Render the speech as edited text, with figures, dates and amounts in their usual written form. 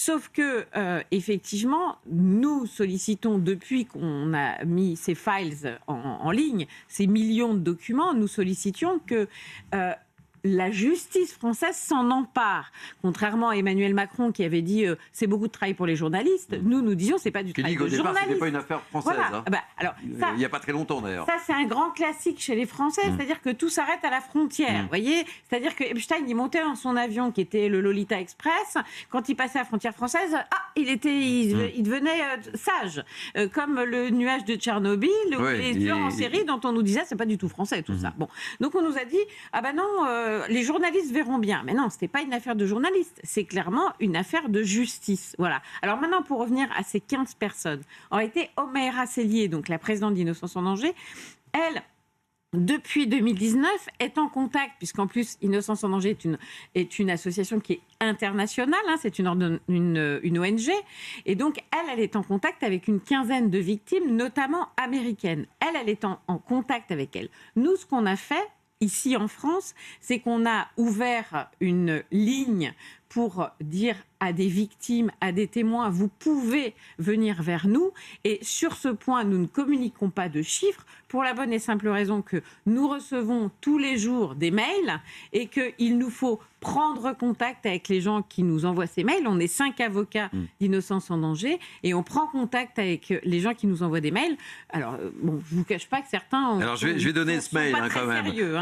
Sauf que, effectivement, nous sollicitons, depuis qu'on a mis ces files en ligne, ces millions de documents, nous sollicitions que la justice française s'en empare. Contrairement à Emmanuel Macron qui avait dit c'est beaucoup de travail pour les journalistes, nous disions c'est pas du travail de journalistes. Au départ, c'était pas une affaire française. Voilà. Hein. Alors, il n'y a pas très longtemps d'ailleurs. Ça, c'est un grand classique chez les Français, c'est-à-dire que tout s'arrête à la frontière. Vous voyez, c'est-à-dire que Epstein, il montait dans son avion qui était le Lolita Express. Quand il passait à la frontière française, il devenait sage, comme le nuage de Tchernobyl ou les tueurs en série dont on nous disait c'est pas du tout français tout ça. Bon, donc on nous a dit non. Les journalistes verront bien. Mais non, ce n'était pas une affaire de journalistes. C'est clairement une affaire de justice. Voilà. Alors maintenant, pour revenir à ces 15 personnes, en réalité, Omaira Sellier, donc la présidente d'Innocence en danger, elle, depuis 2019, est en contact, puisqu'en plus, Innocence en danger est une association qui est internationale, c'est une ONG, et donc elle est en contact avec une quinzaine de victimes, notamment américaines. Elle est en contact avec elles. Nous, ce qu'on a fait, ici en France, c'est qu'on a ouvert une ligne pour dire à des victimes, à des témoins, vous pouvez venir vers nous. Et sur ce point, nous ne communiquons pas de chiffres pour la bonne et simple raison que nous recevons tous les jours des mails et qu'il nous faut prendre contact avec les gens qui nous envoient ces mails. On est 5 avocats d'Innocence en danger et on prend contact avec les gens qui nous envoient des mails. Alors, je ne vous cache pas que certains... Alors, je vais donner ce mail quand même. Sérieux,